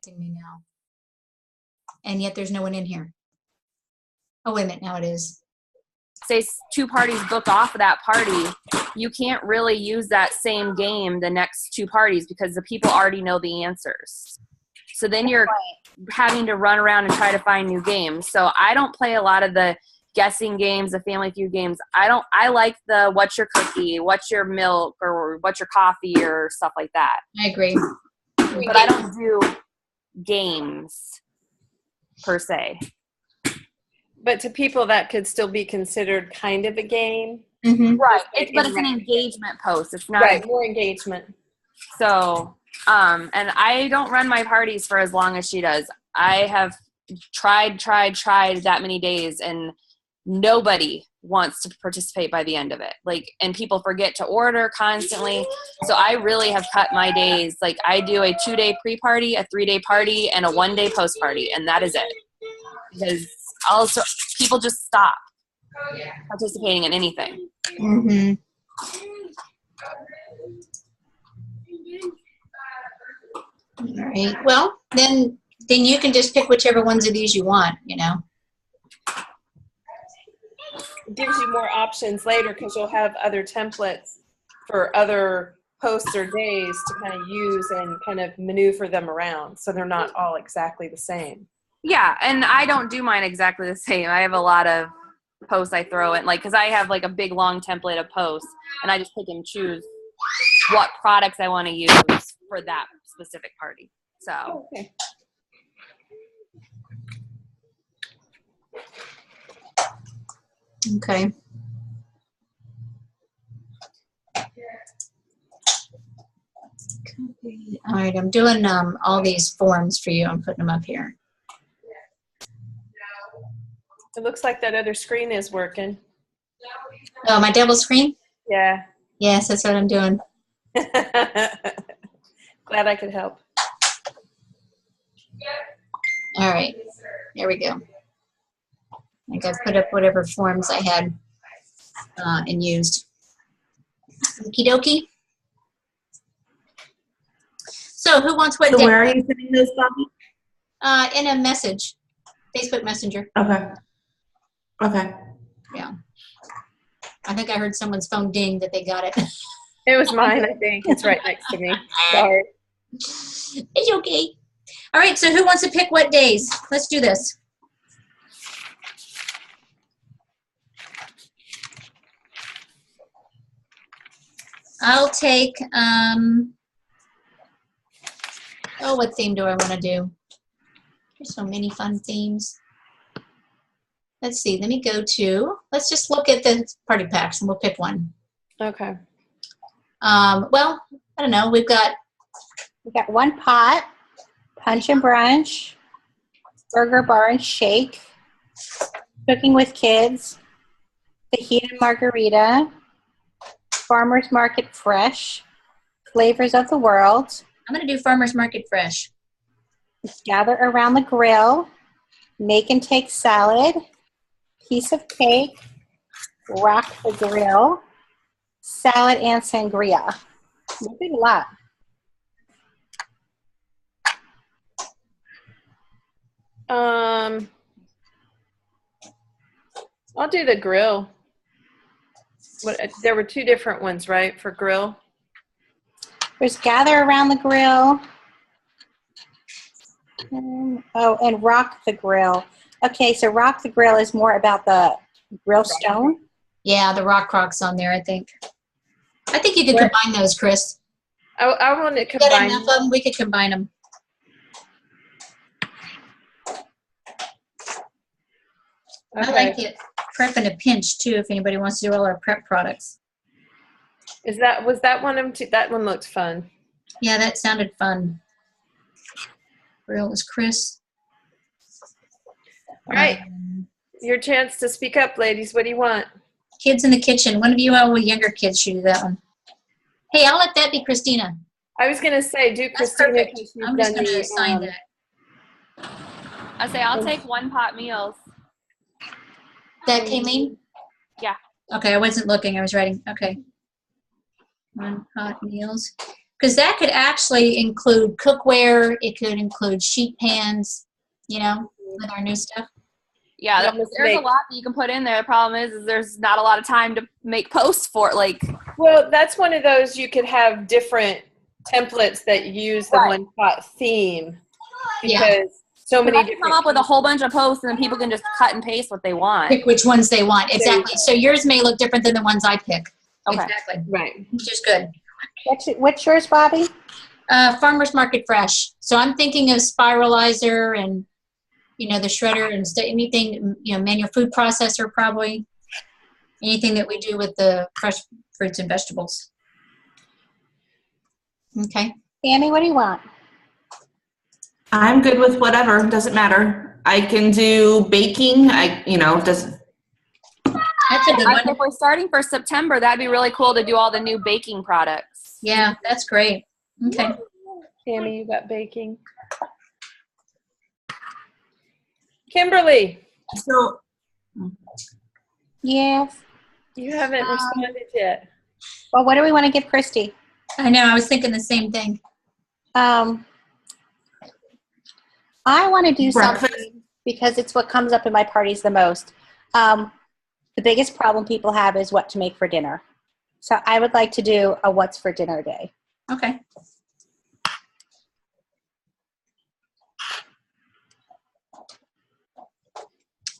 Me now. And yet there's no one in here. Oh, wait a minute. Now it is. Say 2 parties book off of that party, you can't really use that same game the next 2 parties because the people already know the answers. So then you're having to run around and try to find new games. So I don't play a lot of the guessing games, the Family Feud games. I like the what's your cookie, what's your milk, or what's your coffee, or stuff like that. I agree. But I don't do games per se. But to people, that could still be considered kind of a game. Mm-hmm. Right. But it's an engagement post. It's not. Right, more engagement. So, and I don't run my parties for as long as she does. I have tried that many days, and nobody wants to participate by the end of it. Like, and people forget to order constantly. So I really have cut my days. Like, I do a 2-day pre-party, a 3-day party, and a 1-day post-party, and that is it. Because also people just stop participating in anything. Mm-hmm. All right. Well, then you can just pick whichever ones of these you want, you know. It gives you more options later because you'll have other templates for other posts or days to kind of use and kind of maneuver them around so they're not all exactly the same. Yeah, and I don't do mine exactly the same. I have a lot of posts I throw in, like, because I have like a big long template of posts, and I just pick and choose what products I want to use for that specific party. So. Okay. Okay. All right, I'm doing all these forms for you. I'm putting them up here. It looks like that other screen is working. Oh, my double screen? Yeah. Yes, that's what I'm doing. Glad I could help. All right, there we go. I think I put up whatever forms I had and used. Okie dokie. So who wants what? So where are you sending those, Bobby? In a message, Facebook Messenger. Okay. Okay. Yeah. I think I heard someone's phone ding that they got it. It was mine, I think. It's right next to me. Sorry. It's okay. All right, so who wants to pick what days? Let's do this. I'll take, what theme do I want to do? There's so many fun themes. Let's see, let me go to, let's just look at the party packs and we'll pick one. Okay. Well, I don't know, we've got one pot, punch and brunch, burger bar and shake, cooking with kids, fajita margarita, farmer's market fresh, flavors of the world. I'm going to do farmer's market fresh. Gather around the grill, make and take salad, piece of cake, rock the grill, salad and sangria. You did a lot. I'll do the grill. There were 2 different ones, right, for grill? There's gather around the grill. And rock the grill. Okay, so rock the grill is more about the grill stone. Yeah, the rock croc's on there, I think. I think you could combine those, Chris. I want to combine. Got enough of them, we could combine them. Okay. I like it. Prep in a pinch, too, if anybody wants to do all our prep products. Was that one of them too? That one looked fun. Yeah, that sounded fun. Grill is Chris. All right. Your chance to speak up, ladies. What do you want? Kids in the kitchen. One of you all with younger kids should do that one. Hey, I'll let that be Christina. I was going to say, do That's Christina. perfect. I'm just going to assign that. I say I'll take 1 pot meals. That Kayleen? Yeah. Okay, I wasn't looking. I was writing. Okay. 1 pot meals. Because that could actually include cookware. It could include sheet pans, with our new stuff. Yeah, You almost there's a make- lot that you can put in there. The problem is there's not a lot of time to make posts for it. Like, Well, that's one of those you could have different templates that use the Right. one pot theme Yeah. because so many I can different come up with a whole bunch of posts and then people can just cut and paste what they want. Pick which ones they want. Exactly. So yours may look different than the ones I pick. Okay. Exactly. right. Which is good. What's yours, Bobby? Farmers Market Fresh. So I'm thinking of spiralizer and, the shredder and anything, manual food processor probably. Anything that we do with the fresh fruits and vegetables. Okay. Tammy, what do you want? I'm good with whatever. Doesn't matter. I can do baking. That's a good If one. we're starting for September, that'd be really cool to do all the new baking products. Yeah, that's great. Okay. Tammy, you got baking. Kimberly, So Yes. you haven't responded yet. Well, what do we want to give Christy? I know. I was thinking the same thing. I want to do Breakfast. something because it's what comes up in my parties the most. The biggest problem people have is what to make for dinner. So I would like to do a what's for dinner day. Okay.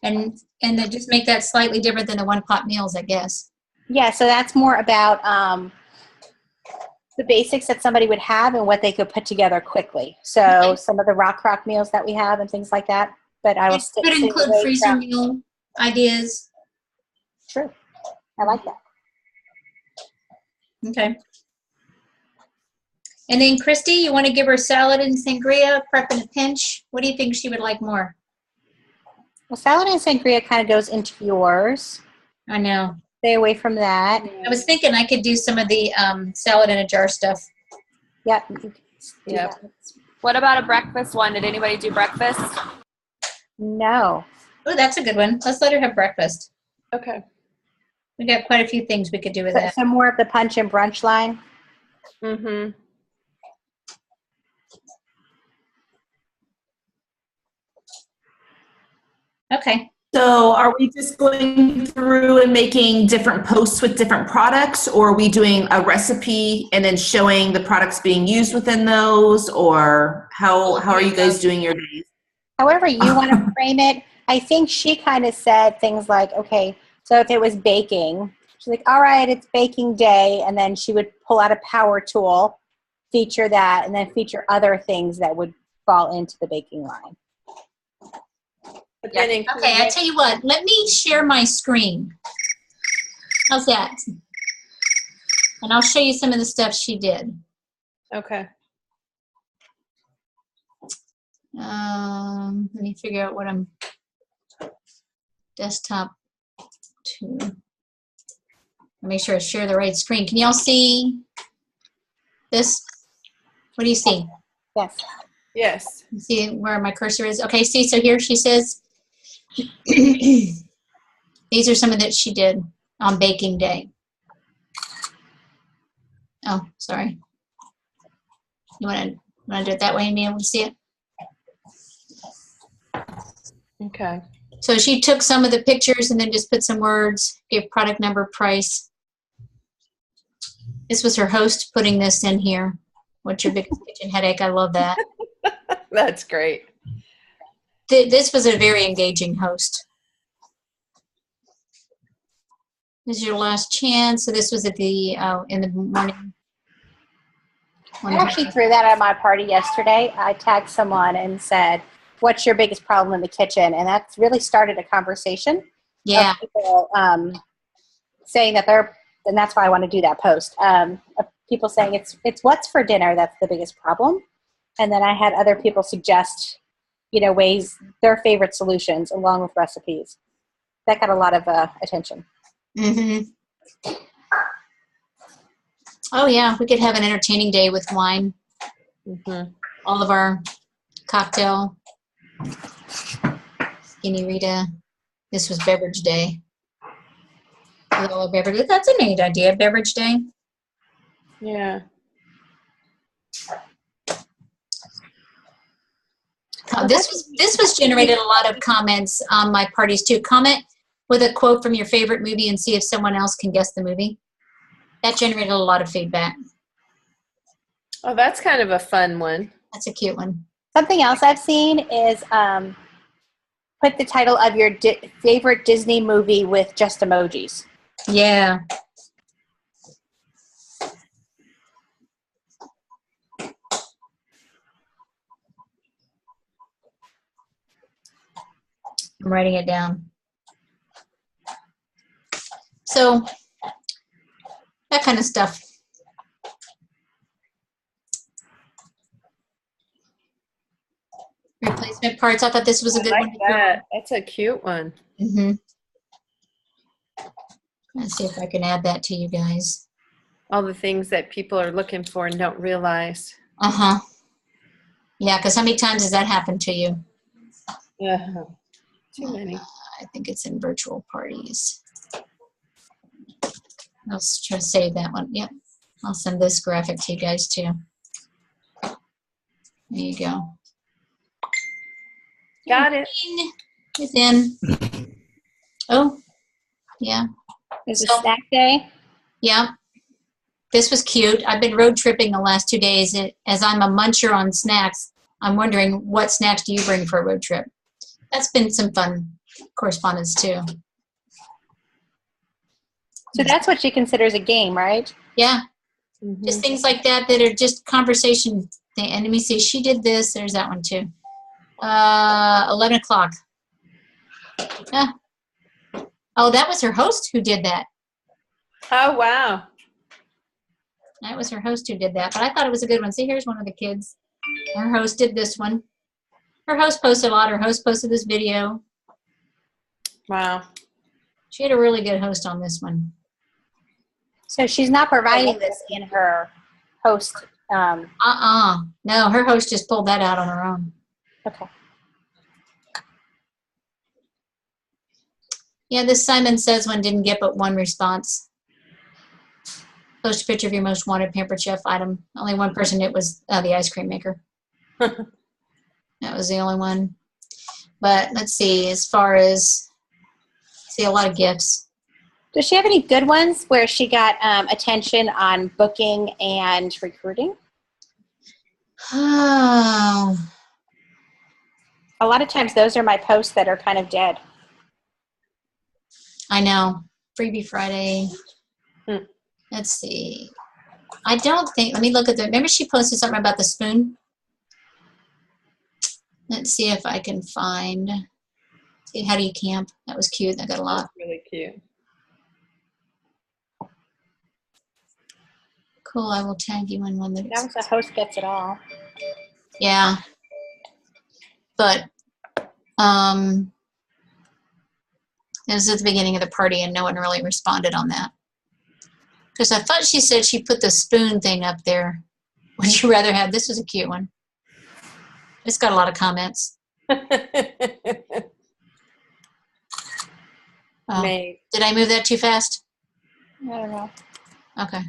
And then just make that slightly different than the one pot meals, I guess. Yeah, so that's more about the basics that somebody would have and what they could put together quickly. So Okay. some of the rock meals that we have and things like that. But I will It stick could to include away freezer from- meal ideas. True. I like that. Okay. And then Christy, you want to give her salad and sangria, prep in a pinch? What do you think she would like more? Well, salad and sangria kind of goes into yours. I know. Stay away from that. I was thinking I could do some of the salad in a jar stuff. Yep. you can do Yep. that. What about a breakfast one? Did anybody do breakfast? No. Oh, that's a good one. Let's let her have breakfast. Okay. We got quite a few things we could do with So, that. some more of the punch and brunch line. Mm-hmm. Okay. So are we just going through and making different posts with different products, or are we doing a recipe and then showing the products being used within those, or how are you guys doing your days? However you want to frame it. I think she kind of said things like, okay, so if it was baking, she's like, all right, it's baking day. And then she would pull out a power tool, feature that, and then feature other things that would fall into the baking line. But then include Okay, I tell you what. Let me share my screen. How's that? And I'll show you some of the stuff she did. Okay. Let me figure out what I'm desktop to make sure I share the right screen. Can y'all see this? What do you see? Yes. Yes. You see where my cursor is? Okay, see, so here she says, these are some of that she did on baking day. Oh, sorry. You want to do it that way and be able to see it? Okay. So she took some of the pictures and then just put some words, gave product number, price. This was her host putting this in here. What's your biggest kitchen headache? I love that. That's great. This was a very engaging host. This is your last chance. So this was at the in the morning. I actually threw that at my party yesterday. I tagged someone and said, what's your biggest problem in the kitchen? And that's really started a conversation. Yeah. Of people saying that and that's why I want to do that post. Of people saying it's what's for dinner that's the biggest problem. And then I had other people suggest, ways, their favorite solutions along with recipes. That got a lot of attention. Mm-hmm. Oh, yeah. We could have an entertaining day with wine. Mm-hmm. All of our cocktail. Skinny Rita. This was beverage day. With all our beverages. That's a neat idea, beverage day. Yeah. This was generated a lot of comments on my parties too. Comment with a quote from your favorite movie and see if someone else can guess the movie. That generated a lot of feedback. Oh, that's kind of a fun one. That's a cute one. Something else I've seen is put the title of your favorite Disney movie with just emojis. Yeah. I'm writing it down. So that kind of stuff. Replacement parts. I thought this was a good I one. like that. That's a cute one. Mm-hmm. Let's see if I can add that to you guys. All the things that people are looking for and don't realize. Uh-huh. Yeah, because how many times has that happened to you? Too many. I think it's in virtual parties. I'll try to save that one. Yep. I'll send this graphic to you guys too. There you go. Got it. It's in. Oh, yeah. Is it snack day? Yeah. This was cute. I've been road tripping the last 2 days. As I'm a muncher on snacks, I'm wondering what snacks do you bring for a road trip? That's been some fun correspondence too. So that's what she considers a game, right? Yeah. Mm-hmm. Just things like that that are just conversation thing. And let me see. She did this. There's that one too. 11 o'clock. Yeah. Oh, that was her host who did that. Oh, wow. That was her host who did that. But I thought it was a good one. See, here's one of the kids. Her host did this one. Her host posted a lot. Her host posted this video. Wow. She had a really good host on this one. So she's not providing this in her host. No, her host just pulled that out on her own. Okay. Yeah, this Simon Says one didn't get but one response. Post a picture of your most wanted Pampered Chef item. Only one person, it was the ice cream maker. That was the only one. But let's see, as far as, see a lot of gifts. Does she have any good ones where she got attention on booking and recruiting? Oh, A lot of times those are my posts that are kind of dead. I know. Freebie Friday. Let's see. I don't think, let me look at the, remember she posted something about the spoon? Let's see if I can find, see, how do you camp? That was cute. That got a lot. That's really cute. Cool. I will tag you in one that That was a host gets it all. yeah. But it was at the beginning of the party and no one really responded on that. Because I thought she said she put the spoon thing up there. Would you rather have, this was a cute one. It's got a lot of comments. Oh, Made. did I move that too fast? I don't know. Okay.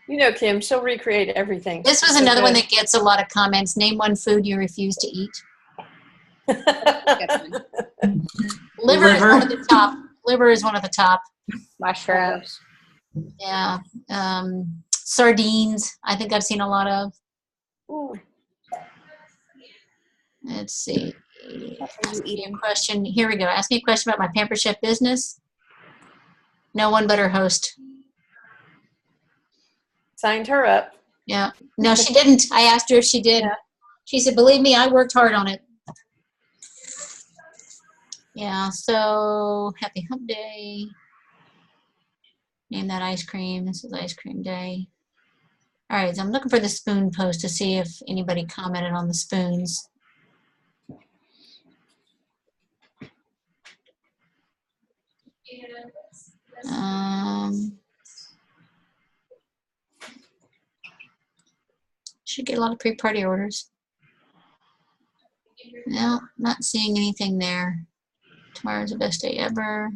You know, Kim, she'll recreate everything. This was So another one good. that gets a lot of comments. Name one food you refuse to eat. Liver is one of the top. Liver is one of the top. Mushrooms. Yeah. Sardines, I think I've seen a lot of. Ooh. Let's see. What are you eating? Question. Here we go. Ask me a question about my Pampered Chef business. No one but her host. Signed her up. Yeah. No, she didn't. I asked her if she did. Yeah. She said, believe me, I worked hard on it. Yeah, so happy hump day. Name that ice cream. This is ice cream day. All right, so I'm looking for the spoon post to see if anybody commented on the spoons. Should get a lot of pre-party orders. No, not seeing anything there. Tomorrow's the best day ever.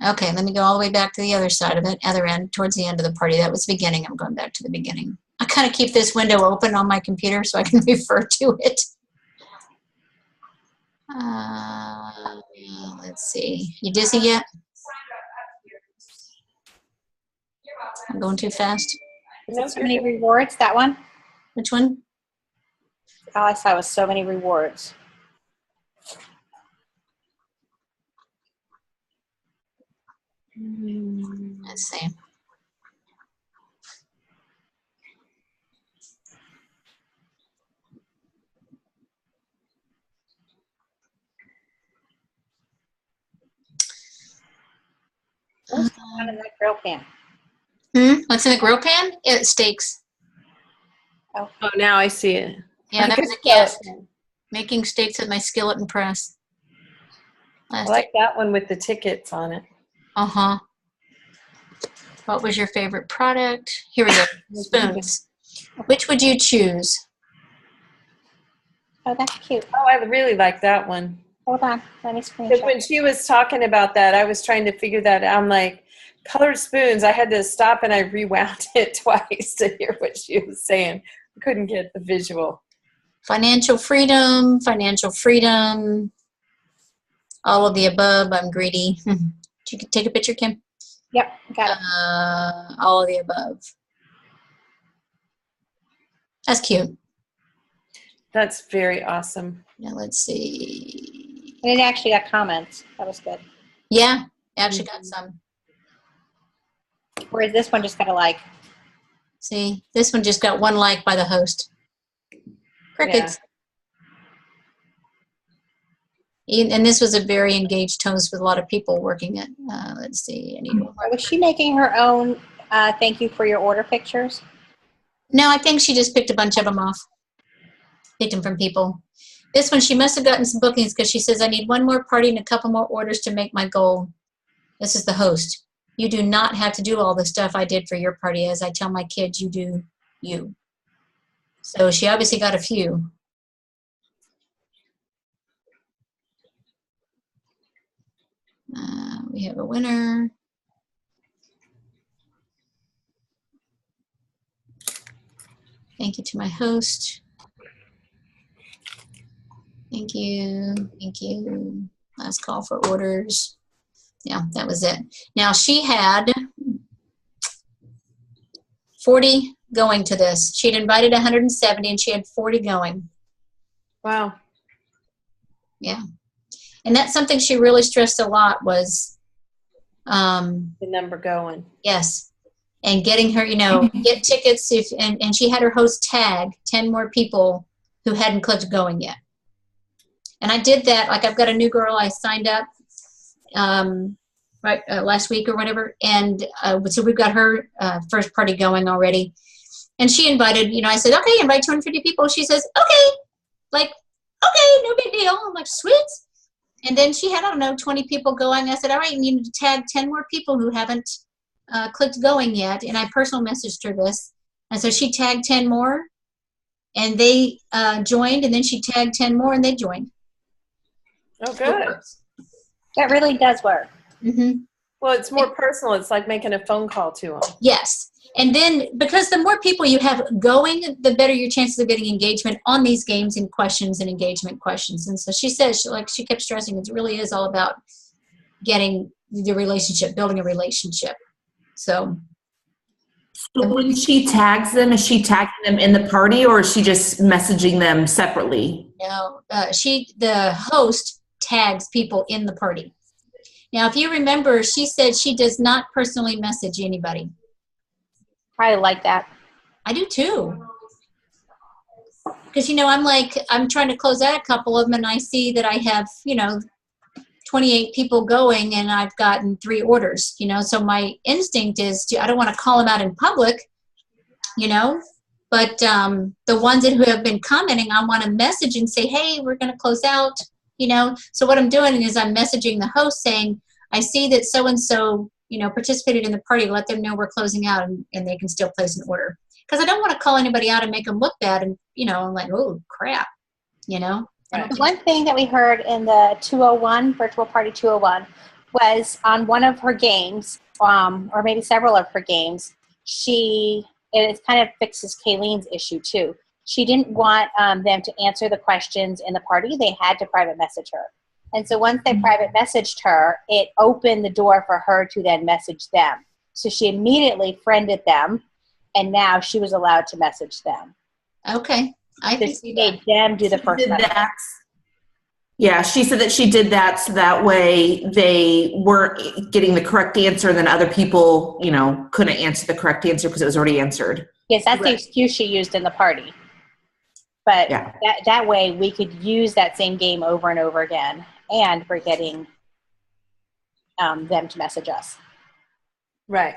Okay, let me go all the way back to the other side of it, other end, towards the end of the party. That was the beginning. I'm going back to the beginning. I kind of keep this window open on my computer so I can refer to it. Let's see. You dizzy yet? I'm going too fast. So many rewards, that one? Which one? All I saw was so many rewards. Let's see. What's going on in that grill pan? What's in the grill pan? Steaks. Oh, now I see it. Yeah, that was a guest. Making steaks at my skillet and press. I like that one with the tickets on it. Uh-huh. What was your favorite product? Here we go. Spoons. Which would you choose? Oh, that's cute. Oh, I really like that one. Hold on. Let me Because screenshot. when she was talking about that, I was trying to figure that out. I'm like, colored spoons. I had to stop and I rewound it twice to hear what she was saying. I couldn't get the visual. Financial freedom, all of the above. I'm greedy. You can take a picture, Kim. Yep, got it. All of the above. That's cute. That's very awesome. Now let's see. And it actually got comments. That was good. Yeah, actually got some. Whereas this one just got a like. See, this one just got one like by the host. Crickets. And this was a very engaged host with a lot of people working it. Let's see. I need one more. Was she making her own thank you for your order pictures? No, I think she just picked a bunch of them off. Picked them from people. This one, she must have gotten some bookings because she says, I need one more party and a couple more orders to make my goal. This is the host. You do not have to do all the stuff I did for your party. As I tell my kids, you do you. So she obviously got a few. We have a winner. Thank you to my host. Thank you. Thank you. Last call for orders. Yeah, that was it. Now she had 40 going to this. She'd invited 170 and she had 40 going. Wow. Yeah. And that's something she really stressed a lot was The number going. yes. And getting her, get tickets and she had her host tag 10 more people who hadn't clicked going yet. And I did that. Like I've got a new girl I signed up last week or whatever. And so we've got her first party going already. And she invited, I said, okay, invite 250 people. She says, okay, no big deal. I'm like, sweet. And then she had, 20 people going. I said, all right, you need to tag 10 more people who haven't clicked going yet. And I personal messaged her this. And so she tagged 10 more and they joined. And then she tagged 10 more and they joined. Oh, good. That really does work. Mm-hmm. Well, it's more personal. It's like making a phone call to them. Yes. And then because the more people you have going, the better your chances of getting engagement on these games and questions and engagement questions. And so she says, she kept stressing, it really is all about getting the relationship, building a relationship. So when she tags them, is she tagging them in the party or is she just messaging them separately? No, the host tags people in the party. Now, if you remember, she said she does not personally message anybody. I like that. I do too. Because, I'm trying to close out a couple of them and I see that I have, 28 people going and I've gotten 3 orders, so my instinct is I don't want to call them out in public, but the ones who have been commenting, I want to message and say, hey, we're going to close out, So what I'm doing is I'm messaging the host saying, I see that so-and-so, participated in the party, let them know we're closing out and they can still place an order. Because I don't want to call anybody out and make them look bad and, I'm like, oh, crap, Right. One thing that we heard in the 201, Virtual Party 201, was on one of her games, or maybe several of her games, and it kind of fixes Kayleen's issue too. She didn't want them to answer the questions in the party. They had to private message her. And so once they private messaged her, it opened the door for her to then message them. So she immediately friended them, and now she was allowed to message them. Okay. I So can she see made them do the first Did message. that. Yeah, she said that she did that so that way they weren't getting the correct answer, and then other people, couldn't answer the correct answer because it was already answered. Yes, that's the Right. excuse she used in the party. But Yeah. that way we could use that same game over and over again, and we're getting them to message us. Right.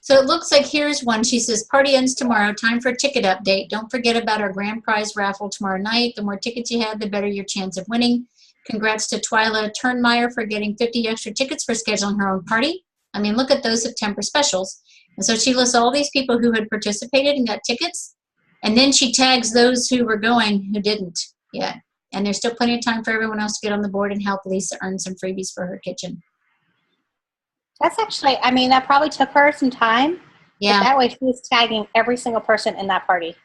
So it looks like here's one. She says, party ends tomorrow. Time for a ticket update. Don't forget about our grand prize raffle tomorrow night. The more tickets you have, the better your chance of winning. Congrats to Twyla Turnmeyer for getting 50 extra tickets for scheduling her own party. I mean, look at those September specials. And so she lists all these people who had participated and got tickets. And then she tags those who were going who didn't yet. And there's still plenty of time for everyone else to get on the board and help Lisa earn some freebies for her kitchen. That's actually, that probably took her some time. Yeah. But that way she was tagging every single person in that party.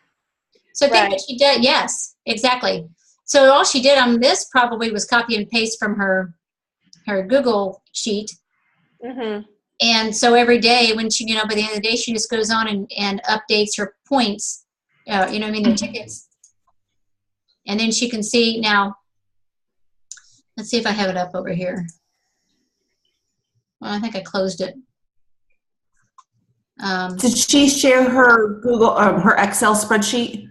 So I think what she did, yes, exactly. So all she did on this probably was copy and paste from her Google sheet. Mm-hmm. And so every day when she, by the end of the day, she just goes on and updates her points, their tickets. And then she can see now, let's see if I have it up over here. Well, I think I closed it. Did she share her her Excel spreadsheet?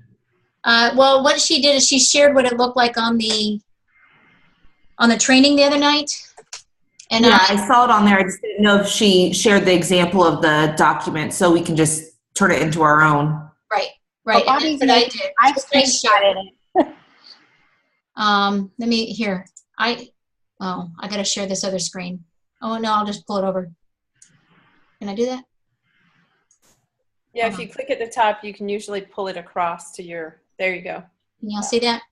Well, what she did is she shared what it looked like on the training the other night. And yeah, I saw it on there. I just didn't know if she shared the example of the document so we can just turn it into our own. Right. Well, And that's what I did. I screenshotted it. Let me here. I gotta share this other screen. Oh no, I'll just pull it over. Can I do that? Yeah, if you click at the top, you can usually pull it across to there you go. Can y'all see that?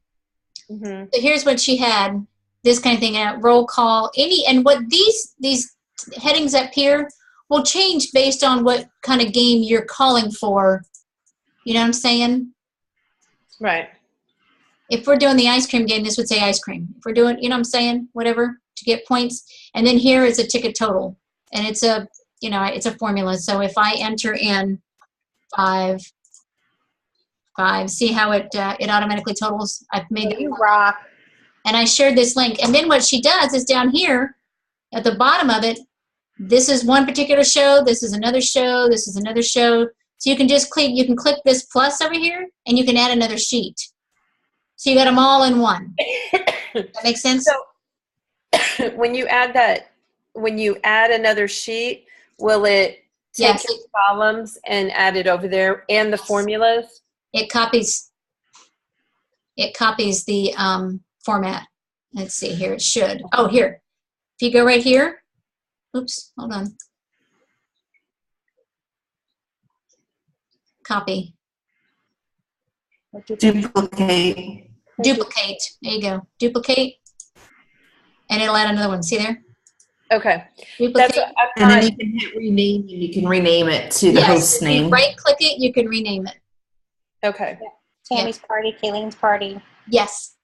Mm-hmm. So here's what she had. This kind of thing, roll call, and what these headings up here will change based on what kind of game you're calling for. You know what I'm saying? Right. If we're doing the ice cream game, this would say ice cream. If we're doing, you know what I'm saying, whatever, to get points. And then here is a ticket total. And it's a, it's a formula. So if I enter in 5, see how it automatically totals. I've made You rock. and I shared this link. And then what she does is down here at the bottom of it, this is one particular show, this is another show, this is another show. So you can just click this plus over here and you can add another sheet. So you got them all in one. That makes sense? So when you add another sheet, will it take Yes. the columns and add it over there and the formulas? It copies the format. Let's see here. It should. Oh, here. If you go right here. Oops. Hold on. Copy. Duplicate. Duplicate. There you go. Duplicate. And it'll add another one. See there? Okay. Duplicate. That's what I And then thought. you can hit rename, and you can rename it to the host's If you name. right-click it, you can rename it. Okay. Tammy's party, Kayleen's party. Yes.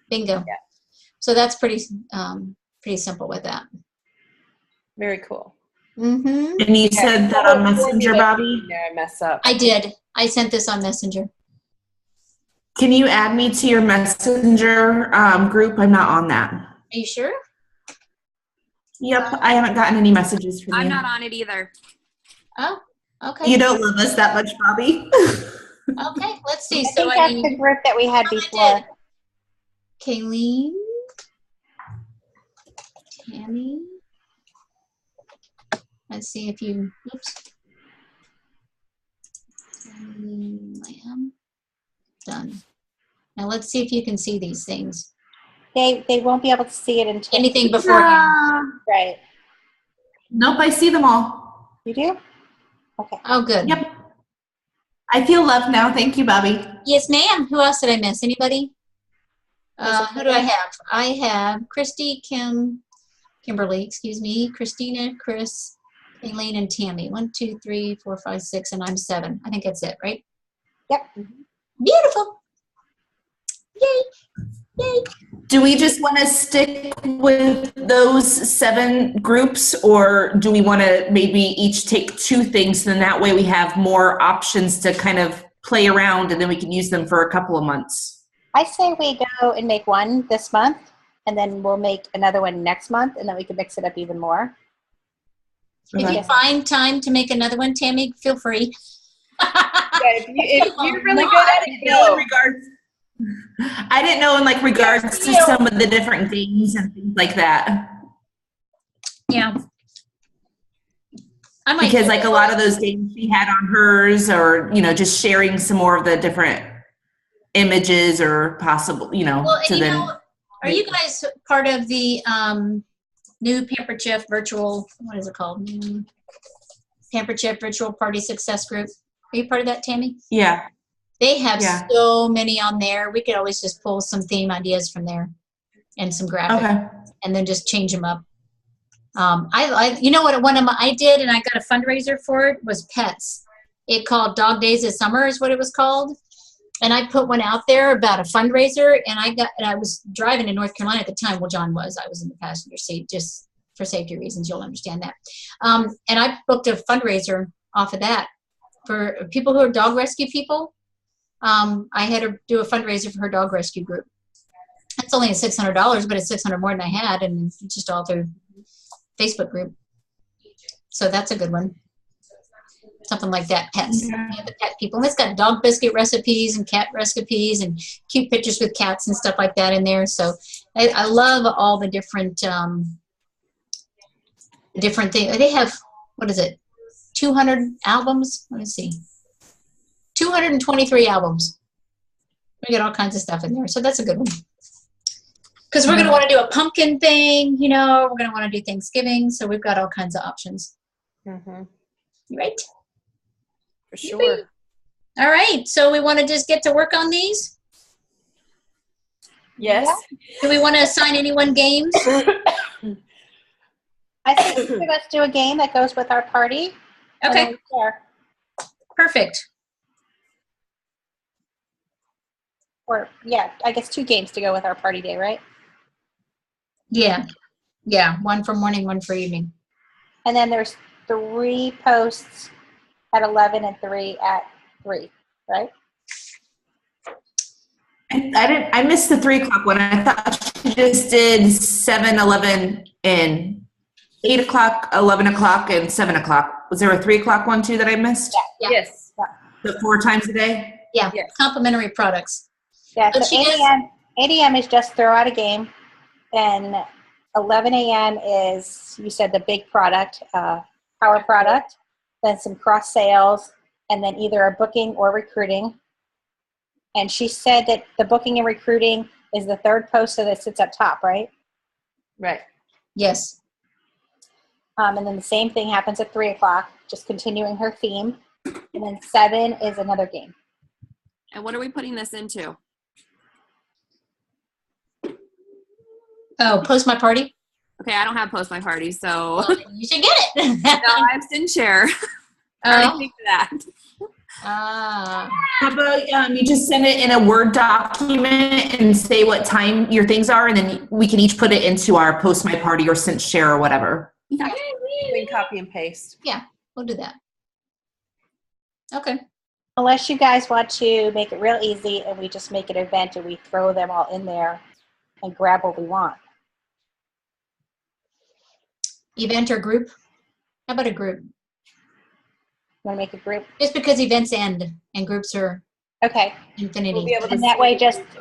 Bingo. Yeah. So that's pretty simple with that. Very cool. Mm-hmm. And you said that on Messenger, Bobby? There, I mess up. I did. I sent this on Messenger. Can you add me to your Messenger group? I'm not on that. Are you sure? Yep, I haven't gotten any messages from I'm you. not on it either. Oh, okay. You don't love us that much, Bobby. Okay, let's see. I So think that's the group that we had Oh, I before. did. Kayleen, Tammy. Let's see if you, oops. Lamb. Done. Now let's see if you can see these things. They won't be able to see it until Anything beforehand. right. Nope, I see them all. You do? Okay. Oh, good. Yep. I feel loved now. Thank you, Bobby. Yes, ma'am. Who else did I miss? Anybody? Who do I have? I have Christy, Kim, Kimberly, excuse me, Christina, Chris, Elaine, and Tammy. 1, 2, 3, 4, 5, 6, and I'm 7. I think that's it, right? Yep. Beautiful. Yay. Yay. Do we just want to stick with those 7 groups, or do we want to maybe each take 2 things, and then that way we have more options to kind of play around, and then we can use them for a couple of months? I say we go and make one this month, and then we'll make another one next month, and then we can mix it up even more. If you find time to make another one, Tammy, feel free. If you're really good at it, go. I didn't know in like regards to some of the different games and things like that. Yeah. I might Because like a lot of those games she had on hers, or, you know, just sharing some more of the different images or possible, you know, well, to then. Are you guys part of the new Pampered Chef virtual, what is it called? Pampered Chef virtual party success group. Are you part of that, Tammy? Yeah. They have so many on there. We could always just pull some theme ideas from there and some graphics, and then just change them up. You know what? I did, and I got a fundraiser for it, was pets. It called Dog Days of Summer is what it was called. And I put one out there about a fundraiser, and I was driving to North Carolina at the time. Well, John was. I was in the passenger seat, just for safety reasons. You'll understand that. And I booked a fundraiser off of that for people who are dog rescue people. I had her do a fundraiser for her dog rescue group. It's only $600, but it's $600 more than I had, and it's just all through Facebook group. So that's a good one. Something like that, pets. Yeah, the pet people. And it's got dog biscuit recipes and cat recipes and cute pictures with cats and stuff like that in there. So I love all the different things. They have, what is it, 200 albums? Let me see. 223 albums. We got all kinds of stuff in there. So that's a good one. Because we're going to want to do a pumpkin thing, you know. We're going to want to do Thanksgiving. So we've got all kinds of options. Mm-hmm. Right? For sure. All right. So we want to just get to work on these? Yes. Yeah. Do we want to assign anyone games? I think let's do a game that goes with our party. Okay. Perfect. Or, yeah, I guess 2 games to go with our party day, right? Yeah. Yeah. One for morning, one for evening. And then there's 3 posts at 11 and 3 at 3, right? I missed the 3 o'clock one. I thought she just did 7, 11, and 8 o'clock, 11 o'clock, and 7 o'clock. Was there a 3 o'clock one too that I missed? Yeah. Yes. The 4 times a day? Yeah. Yes. Complimentary products. Yeah, But so 8 a.m. is just throw out a game. And 11 a.m. is, you said, the big product, power product. Then some cross sales, and then either a booking or recruiting. And she said that the booking and recruiting is the 3rd post that sits up top, right? Right. Yes. And then the same thing happens at 3 o'clock, just continuing her theme. And then 7 is another game. And what are we putting this into? Oh, post my party? Okay, I don't have Post My Party, so Well, you should get it. no, I'm SynShare. I already think that. Ah. How about you just send it in a Word document and say what time your things are, and then we can each put it into our Post My Party or SynShare or whatever. We can copy and paste. Yeah, we'll do that. Okay. Unless you guys want to make it real easy and we just make an event and we throw them all in there and grab what we want. Event or group? How about a group? Want to make a group? Just because events end and groups are Okay. infinity. We'll be able to And that way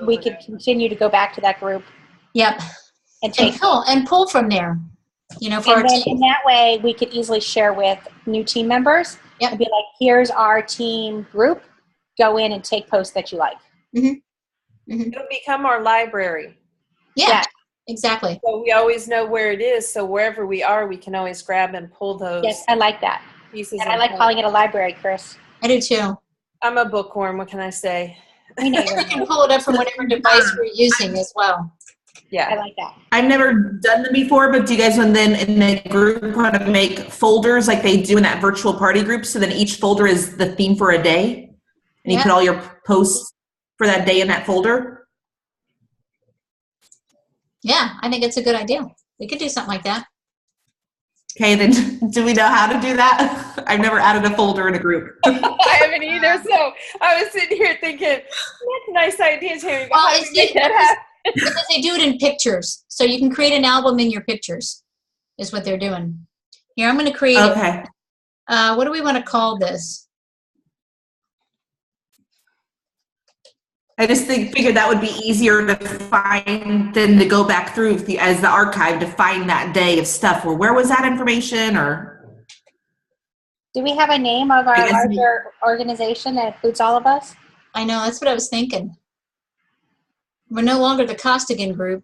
we could continue to go back to that group Yep. and take. And pull from there. You know, for our And then team. in that way, we could easily share with new team members. Yep. And be like, here's our team group. Go in and take posts that you like. It'll become our library. Yeah, exactly. So we always know where it is. So wherever we are, we can always grab and pull those Yes, I like that. pieces. And I like calling it a library, Chris. I do too. I'm a bookworm. What can I say? We know You you're can pull it up from whatever device we're using as well. Yeah. I like that. I've never done them before, but do you guys want then in the group want to make folders like they do in that virtual party group? So then each folder is the theme for a day, and you Yeah. put all your posts for that day in that folder. Yeah, I think it's a good idea. We could do something like that. Okay, then do we know how to do that? I've never added a folder in a group. I haven't either. So I was sitting here thinking, that's a nice idea, Tammy. But Well, how do we make that happen? Because they do it in pictures. So you can create an album in your pictures, is what they're doing. Here, I'm going to create Okay. what do we want to call this? I just figured that would be easier to find than to go back through as the archive to find that day of stuff. Or where was that information? Or Do we have a name of our I guess larger organization that includes all of us? I know, that's what I was thinking. We're no longer the Costigan group.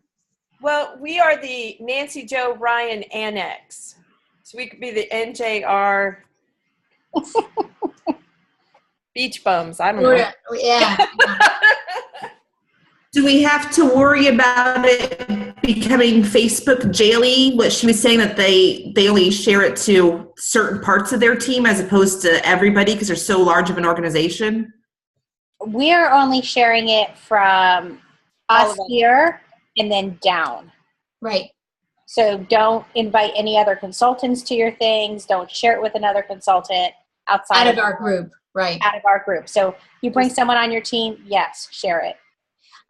Well, we are the Nancy Joe Ryan Annex. So we could be the NJR Beach Bums. I don't know. Yeah. do we have to worry about it becoming Facebook jaily? What she was saying, that they only share it to certain parts of their team as opposed to everybody because they're so large of an organization? We're only sharing it from All us of us. here and then down. Right. So don't invite any other consultants to your things. Don't share it with another consultant outside Out of our group. Right. Out of our group. So you bring someone on your team, yes, share it.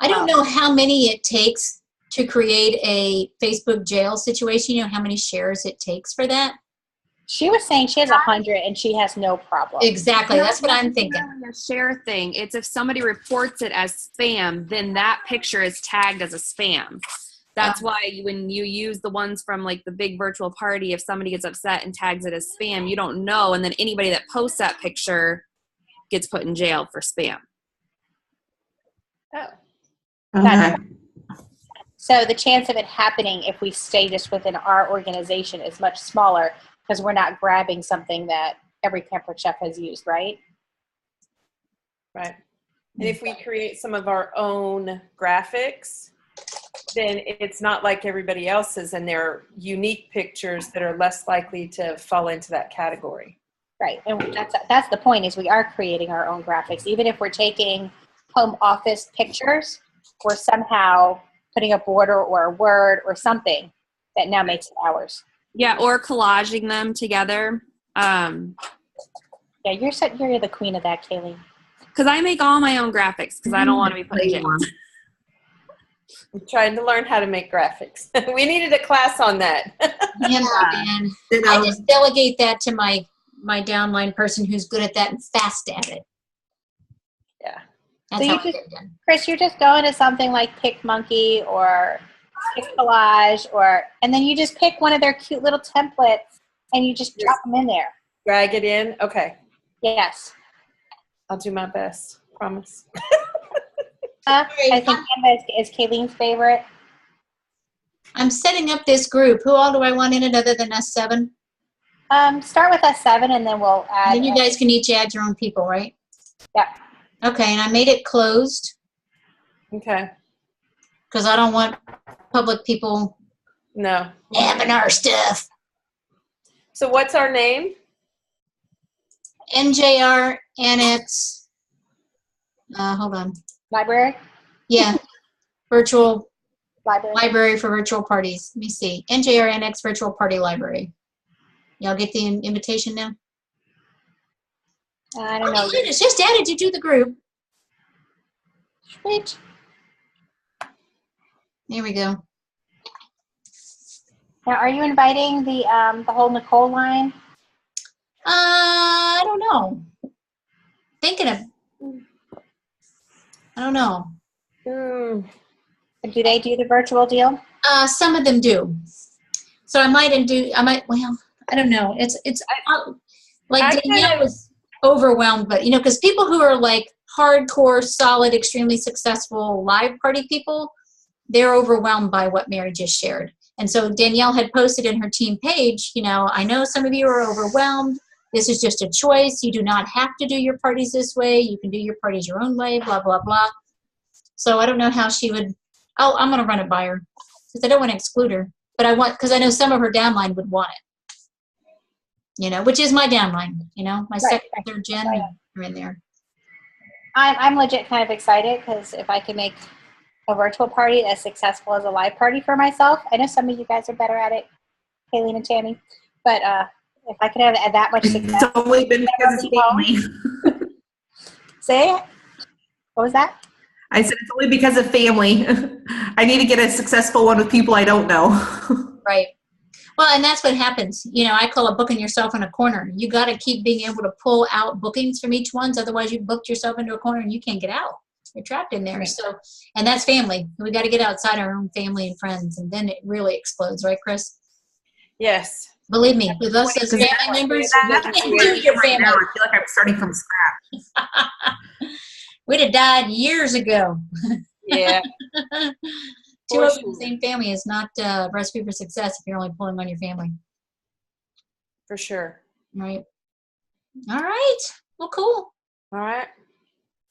I don't know how many it takes to create a Facebook jail situation. You know how many shares it takes for that? She was saying she has 100 and she has no problem. Exactly. That's what I'm thinking. A share thing. It's if somebody reports it as spam, then that picture is tagged as a spam. That's why when you use the ones from like the big virtual party, if somebody gets upset and tags it as spam, you don't know. And then anybody that posts that picture gets put in jail for spam. Oh. Okay. So the chance of it happening if we stay just within our organization is much smaller because we're not grabbing something that every camper chef has used, right? Right. And if we create some of our own graphics, then it's not like everybody else's, and they're unique pictures that are less likely to fall into that category. Right, and that's the point, is we are creating our own graphics. Even if we're taking home office pictures, we're somehow putting a border or a word or something that now makes it ours. Yeah, or collaging them together. Yeah, you're the queen of that, Kaylee. Because I make all my own graphics because I don't want to be put in jail. I'm trying to learn how to make graphics. We needed a class on that. Yeah, man. I just delegate that to my downline person who's good at that and fast at it. Yeah. That's So how you I just- get it done. Chris, you're just going to something like PicMonkey or PicCollage, and then you just pick one of their cute little templates and you just drop them in there. Drag it in. Okay. Yes. I'll do my best. Promise. I think Canva is Kayleen's favorite. I'm setting up this group. Who all do I want in it other than us 7? Start with us 7 and then we'll add. Then you guys can each add your own people, right? Yeah. Okay, and I made it closed Okay. because I don't want public people No. having our stuff. So what's our name? NJR Annex. Hold on. Library? Yeah. Virtual Library. library for virtual parties. Let me see. NJR Annex Virtual Party Library. Y'all get the invitation now? I don't know. It's just added you to the group. Sweet. There we go. Now, are you inviting the whole Nicole line? I don't know. I don't know. Do they do the virtual deal? Some of them do. So I might, well, I don't know. Like Danielle was overwhelmed, but because people who are like hardcore, solid, extremely successful live party people, they're overwhelmed by what Mary just shared. And so Danielle had posted in her team page, I know some of you are overwhelmed. This is just a choice. You do not have to do your parties this way. You can do your parties your own way, blah, blah, blah. So I don't know how she would, I'm going to run it by her. because I don't want to exclude her, but because I know some of her downline would want it. You know, which is my downline. You know, my second, third gen are in there. I'm legit kind of excited because if I can make a virtual party as successful as a live party for myself, I know some of you guys are better at it, Kayleen and Tammy, but if I could have that much success. It's only been because of family. Say it. What was that? I said it's only because of family. I need to get a successful one with people I don't know. Right. Well, and that's what happens. You know, I call it booking yourself in a corner. You got to keep being able to pull out bookings from each one. Otherwise, you booked yourself into a corner and you can't get out. You're trapped in there. So, and that's family. We got to get outside our own family and friends, and then it really explodes, right, Chris? Yes. Believe me, with us as family members, we can do your family. I feel like I'm starting from scratch. We'd have died years ago. Yeah. Two of them in the same family is not a recipe for success if you're only pulling on your family. For sure. Right. All right. Well, cool. All right.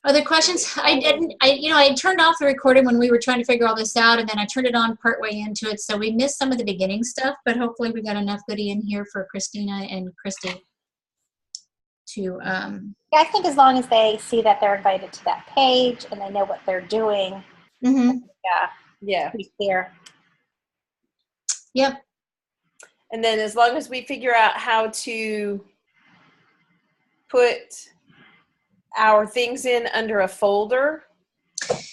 Other questions? I turned off the recording when we were trying to figure all this out, and then I turned it on partway into it, so we missed some of the beginning stuff, but hopefully we got enough goodie in here for Christina and Christy to Yeah, I think as long as they see that they're invited to that page and they know what they're doing, Yeah. pretty clear. Yep. And then as long as we figure out how to put our things in under a folder.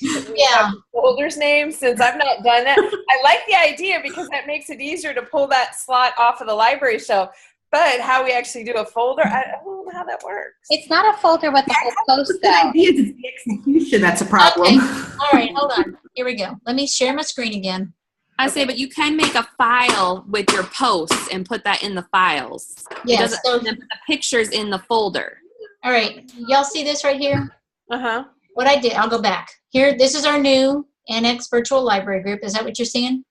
Yeah. Folder's name, since I've not done that. I like the idea because that makes it easier to pull that slot off of the library shelf. But how we actually do a folder, I don't know how that works. It's not a folder with the whole post, The though. idea is the execution that's a problem. Okay. All right, hold on. Here we go. Let me share my screen again. I say, but you can make a file with your posts and put that in the files. Yes. So, and then put the pictures in the folder. all right. Y'all see this right here? Uh-huh. What I did, I'll go back. Here, this is our new Annex virtual library group. Is that what you're seeing?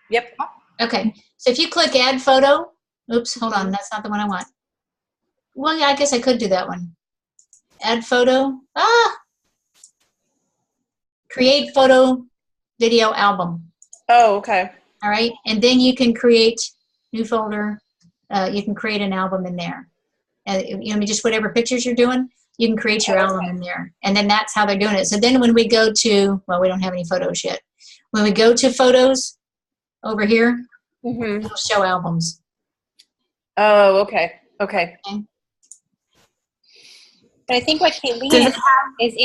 Yep. Okay. So if you click add photo, oops, hold on. That's not the one I want. Well, yeah, I guess I could do that one. Add photo. Create photo video album. Oh, okay. All right. And then you can create new folder. You can create an album in there. Just whatever pictures you're doing, you can create your album in there. And then that's how they're doing it. So then when we go to, well, we don't have any photos yet. When we go to photos over here, it'll show albums. Oh, okay. Okay. But I think what Kayleen is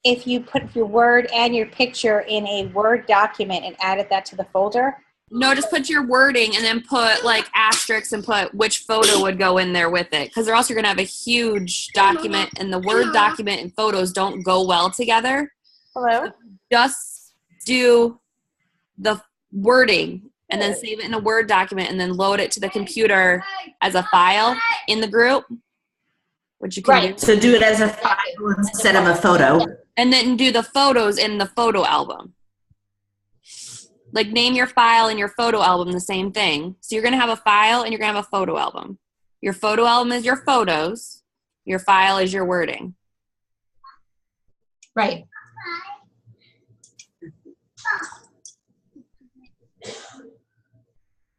if you put your word and your picture in a Word document and added that to the folder. No, just put your wording and then put like asterisks and put which photo would go in there with it. Because or else you're going to have a huge document and the Word document and photos don't go well together. Hello? So just do the wording and then save it in a Word document and then load it to the computer as a file in the group. Which you can do. So do it as a file instead of a photo. And then do the photos in the photo album. Like name your file and your photo album the same thing. So you're going to have a file and you're going to have a photo album. Your photo album is your photos. Your file is your wording. Right.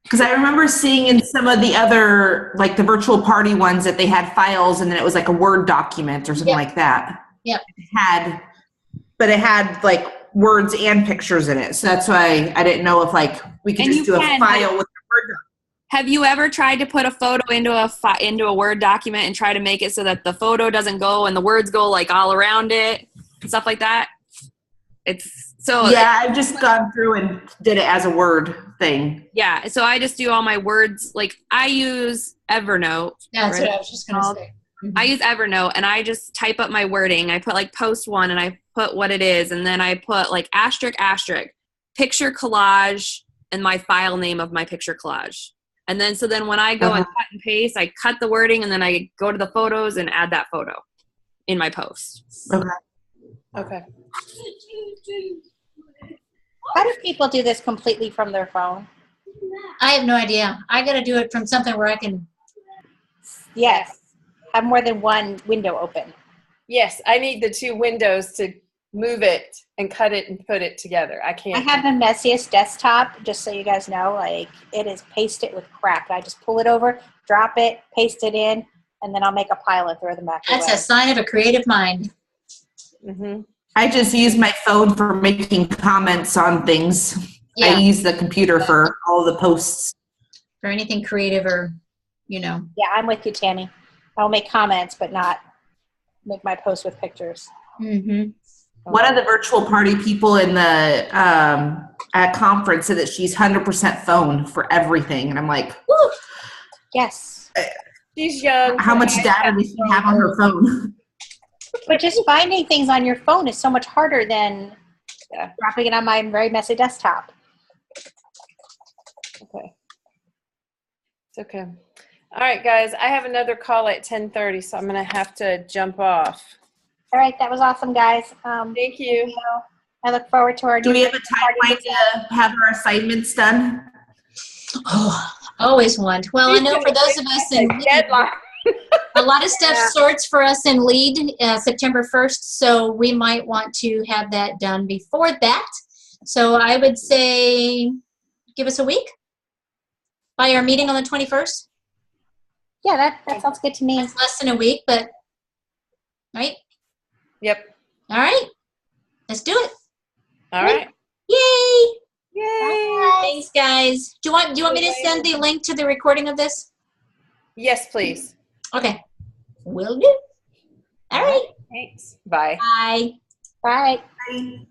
Because I remember seeing in some of the other, like the virtual party ones, that they had files and then it was like a Word document or something like that. Yep. But it had like words and pictures in it. So that's why I didn't know if like we could just do a file with a Word document. Have you ever tried to put a photo into a Word document and try to make it so that the photo doesn't go and the words go like all around it and stuff like that? Yeah, I've just gone through and did it as a Word thing. Yeah, so I just do all my words. Like I use Evernote. That's what I was just going to say. Mm-hmm. I use Evernote and I just type up my wording. I put like post one and I put what it is. And then I put like asterisk, picture collage and my file name of my picture collage. And then, so then when I go and cut and paste, I cut the wording and then I go to the photos and add that photo in my post. Okay. How do people do this completely from their phone? I have no idea. I got to do it from something where I can. Yes. Have more than one window open. Yes, I need the two windows to move it and cut it and put it together. I can't. I have the messiest desktop, just so you guys know. Like, it is pasted with crap. I just pull it over, drop it, paste it in, and then I'll make a pile and throw them back That's away. a sign of a creative mind. Mm-hmm. I just use my phone for making comments on things. I Yeah, use the computer for all the posts. for anything creative or, you know. Yeah, I'm with you, Tammy. I'll make comments, but not make my post with pictures. Mm-hmm. One of the virtual party people in the at conference said that she's 100% phone for everything. And I'm like, Woo! Yes. She's young. how much data does she have on her phone? But just finding things on your phone is so much harder than dropping it on my very messy desktop. Okay. It's okay. All right, guys. I have another call at 10:30, so I'm going to have to jump off. All right, that was awesome, guys. Thank you. I look forward to our Do new we have a party. timeline to have our assignments done? Oh, always want. Well, I know for those of us in Deadline. a lot of stuff sorts for us in lead September 1st, so we might want to have that done before that. So I would say give us a week by our meeting on the 21st. Yeah, that sounds good to me. That's less than a week, but right? Yep. All right. Let's do it. All right. Yay! Yay. Thanks, guys. Do you want me to send the link to the recording of this? Yes, please. Okay. Will do. All right. Thanks. Bye. Bye. Bye. Bye.